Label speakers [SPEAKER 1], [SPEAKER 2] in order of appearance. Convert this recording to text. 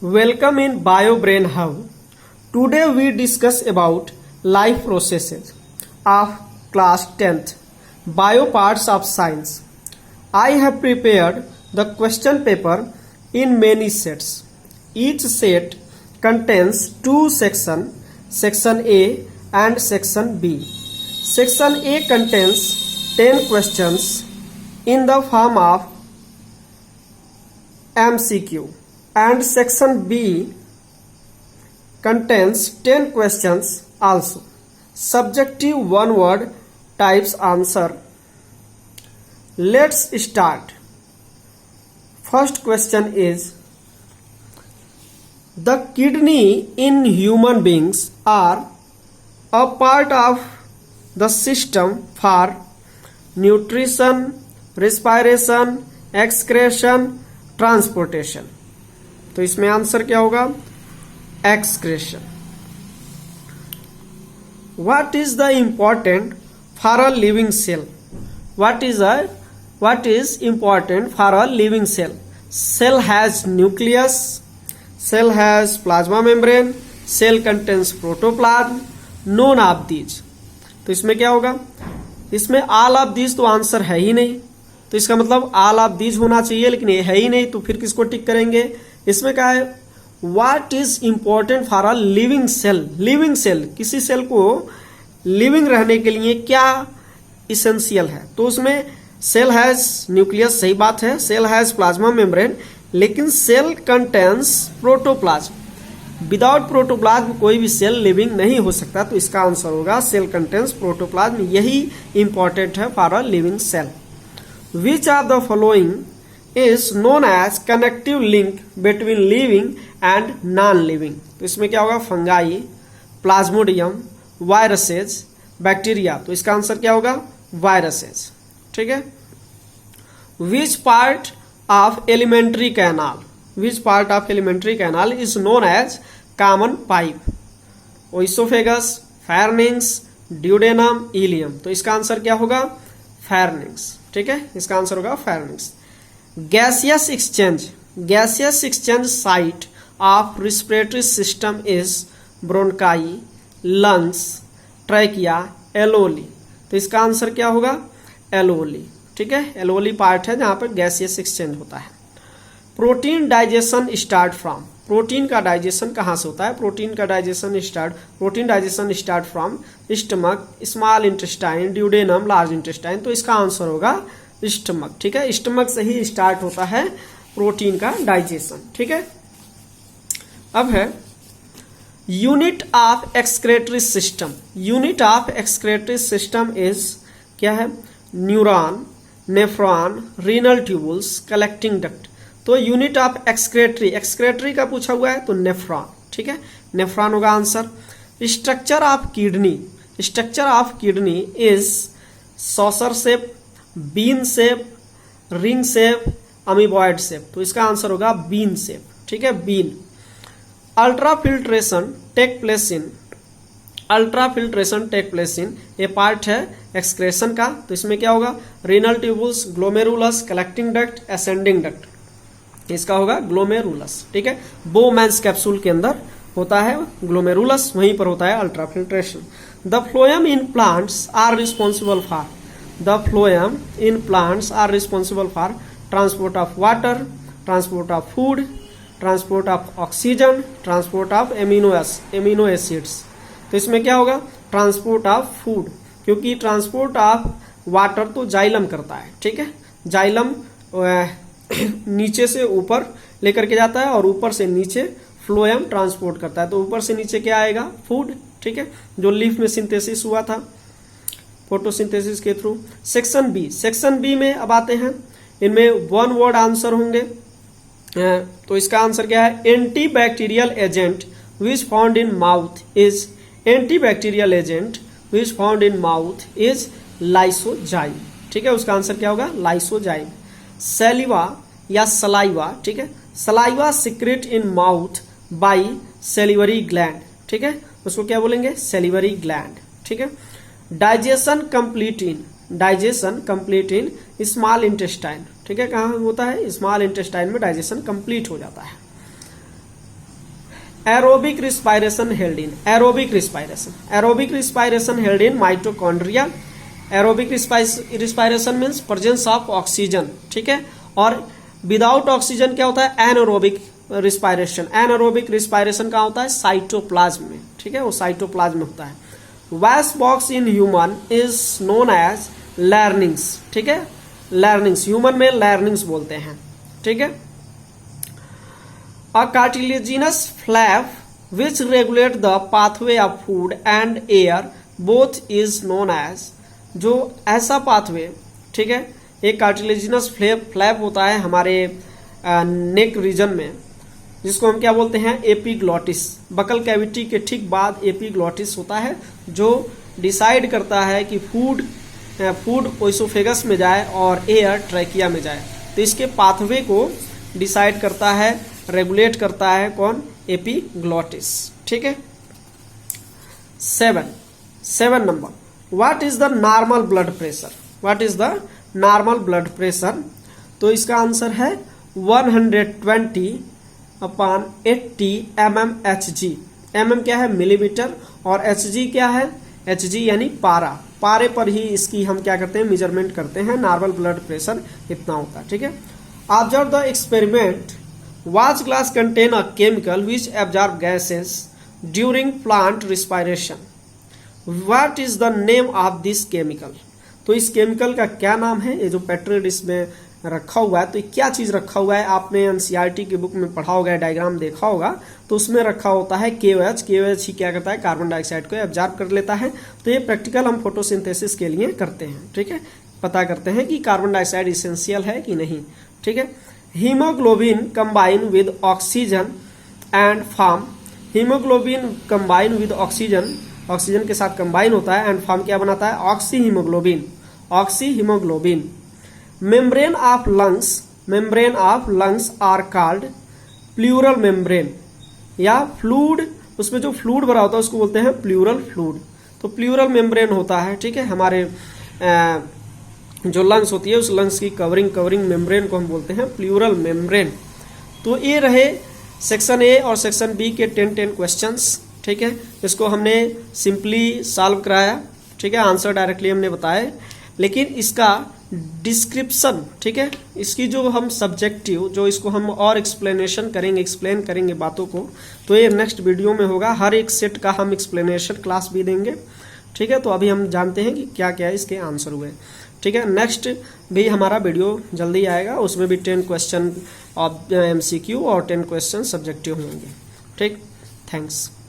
[SPEAKER 1] Welcome in BioBrain Hub. Today we discuss about life processes of class 10th Bio Parts of Science. I have prepared the question paper in many sets. Each set contains two sections, section A and section B. Section A contains 10 questions in the form of MCQ and section B contains 10 questions also. Subjective one word types answer. Let's start. First question is, the kidney in human beings are a part of the system for nutrition, respiration, excretion, transportation. तो इसमें answer क्या होगा? Excretion. What is the important for a living cell? What is important for a living cell? Cell has nucleus, cell has plasma membrane, cell contains protoplasm, none of these. तो इसमें क्या होगा? इसमें all of these तो answer है ही नहीं, तो इसका मतलब ऑल ऑफ दीज होना चाहिए, लेकिन ये है ही नहीं, तो फिर किसको टिक करेंगे? इसमें क्या है? What is important for a living cell? Living cell, किसी सेल को लिविंग रहने के लिए क्या इसेंशियल है? तो उसमें सेल हैज न्यूक्लियस, सही बात है, सेल हैज प्लाज्मा मेम्ब्रेन, लेकिन cell contains protoplasm. Without protoplasm कोई भी सेल लिविंग नहीं हो सकता, तो इसका आंसर होगा सेल कंटेन्स प्रोटोप्लाज्म. यही इंपॉर्टेंट है for a living cell. Which of the following is known as connective link between living and non-living? तो इसमें क्या होगा? Fungi, Plasmodium, viruses, bacteria. तो इसका आंसर क्या होगा? वायरसेज. ठीक है. Which part of alimentary canal? Which part of alimentary canal is known as common pipe? Oesophagus, pharynx, duodenum, ileum. तो इसका आंसर क्या होगा? फायरनिंग्स. ठीक है, इसका आंसर होगा pharynx. Gaseous exchange site of respiratory system is bronchi, lungs, trachea, alveoli. तो इसका आंसर क्या होगा? एलोली. ठीक है, एलोली पार्ट है जहां पर गैसियस एक्सचेंज होता है. Protein digestion start from. Protein का डाइजेशन कहाँ से होता है? Protein digestion start from stomach, small intestine, duodenum, large intestine. तो इसका आंसर होगा स्टमक. ठीक है, स्टमक से ही स्टार्ट होता है प्रोटीन का डाइजेशन. ठीक है. अब है unit of excretory system. Unit of excretory system is क्या है? Neuron, nephron, renal tubules, collecting duct. तो यूनिट ऑफ एक्सक्रेटरी का पूछा हुआ है तो नेफ्रॉन. ठीक है, नेफ्रॉन होगा answer. Structure of kidney is saucer shape, bean shape, ring shape, amoeboid shape. तो इसका आंसर होगा बीन शेप. ठीक है, bean. Ultrafiltration take place in a part है एक्सक्रेशन का. तो इसमें क्या होगा? Renal tubules, glomerulus, collecting duct, ascending duct. इसका होगा ग्लोमेरुलस. ठीक है, बोमैन्स कैप्सूल के अंदर होता है ग्लोमेरुलस, वहीं पर होता है ultrafiltration. The phloem in plants are responsible for transport of water, transport of food, transport of oxygen, transport of amino acids. तो इसमें क्या होगा? ट्रांसपोर्ट ऑफ फूड, क्योंकि ट्रांसपोर्ट ऑफ वाटर तो जाइलम करता है. ठीक है, जाइलम नीचे से ऊपर लेकर के जाता है और ऊपर से नीचे फ्लोएम ट्रांसपोर्ट करता है. तो ऊपर से नीचे क्या आएगा? फूड. ठीक है, जो लीफ में सिंथेसिस हुआ था फोटोसिंथेसिस के थ्रू. सेक्शन बी में अब आते हैं. इनमें वन वर्ड आंसर होंगे. तो इसका आंसर क्या है? Antibacterial agent which found in mouth is lysozyme. ठीक है, उसका आंसर क्या होगा? लाइसोजाइम. सैलिवा या सलाइवा. ठीक है, saliva secrete in mouth by salivary gland. ठीक है, उसको क्या बोलेंगे? Salivary gland. ठीक है. Digestion complete in small intestine. ठीक है, कहाँ होता है? स्मॉल इंटेस्टाइन में डाइजेशन कंप्लीट हो जाता है. Aerobic respiration held in, aerobic respiration held in mitochondria. Aerobic respiration means presence of oxygen, ठीक है। और विदाउट ऑक्सीजन क्या होता है, एनएरोबिक रिस्पायरेशन। एनएरोबिक रिस्पायरेशन कहाँ होता है, साइटोप्लाज्म में, ठीक है, वो साइटोप्लाज्म में होता है। Voice box in human is known as larynx, ठीक है, लैर्निंग्स, ह्यूमन में लैर्निंग्स बोलते हैं, ठीक है। A cartilaginous flap which regulate the pathway of food and air both is known as, जो ऐसा पाथवे, ठीक है, एक कार्टिलेजिनस फ्लैप होता है हमारे नेक रीजन में, जिसको हम क्या बोलते हैं, एपिग्लॉटिस। बकल कैविटी के ठीक बाद एपिग्लॉटिस होता है, जो डिसाइड करता है कि फूड ओइसोफेगस में जाए और एयर ट्रैकिया में जाए। तो इसके पाथवे को डिसाइड करता है, रेगुलेट करता है कौन, एपिग्लॉटिस, ठीक है। 7 number, what is the normal blood pressure, what is the normal blood pressure. तो इसका आंसर है 120/80 mmHg। mm क्या है, मिलीमीटर, और hg क्या है, hg यानी पारा। पारे पर ही इसकी हम क्या करते हैं, मेजरमेंट करते हैं। नॉर्मल ब्लड प्रेशर इतना होता है, ठीक है। Observe the experiment, watch glass contain a chemical which absorb gases during plant respiration. What is the name of this chemical. तो इस केमिकल का क्या नाम है, ये जो पेट्री डिश में रखा हुआ है, तो क्या चीज रखा हुआ है, आपने एनसीईआरटी की बुक में पढ़ा होगा, डायग्राम देखा होगा, तो उसमें रखा होता है KOH। KOH ही क्या करता है, कार्बन डाइऑक्साइड को एब्जॉर्ब कर लेता है। तो ये प्रैक्टिकल हम फोटोसिंथेसिस के लिए करते हैं, ठीक है, पता करते हैं कि कार्बन डाइऑक्साइड इसेंशियल है कि नहीं, ठीक है। Haemoglobin combine with oxygen and form, haemoglobin combine with oxygen, oxygen के साथ कंबाइन होता है, एंड फॉर्म क्या बनाता है, oxy haemoglobin. Membrane of lungs are called pleural membrane, या फ्लूड, उसमें जो फ्लूड भरा होता है उसको बोलते हैं प्लूरल फ्लूड। तो प्लूरल मेम्ब्रेन होता है, ठीक है, हमारे जो लंग्स होती है उस लंग्स की कवरिंग मेम्ब्रेन को हम बोलते हैं प्लूरल मेम्ब्रेन। तो ये रहे सेक्शन ए और सेक्शन बी के 10 क्वेश्चंस, ठीक है। इसको हमने सिंपली सॉल्व कराया, ठीक है, आंसर डायरेक्टली हमने बताए, लेकिन इसका डिस्क्रिप्शन, ठीक है, इसकी जो हम सब्जेक्टिव, जो इसको हम और एक्सप्लेन करेंगे बातों को, तो ये नेक्स्ट वीडियो में होगा। हर एक सेट का हम एक्सप्लेनेशन क्लास भी देंगे, ठीक है। तो अभी हम जानते हैं कि क्या क्या इसके आंसर हुए, ठीक है। नेक्स्ट भी हमारा वीडियो जल्दी आएगा, उसमें भी 10 क्वेश्चन MCQ और 10 क्वेश्चन सब्जेक्टिव होंगे, ठीक। थैंक्स।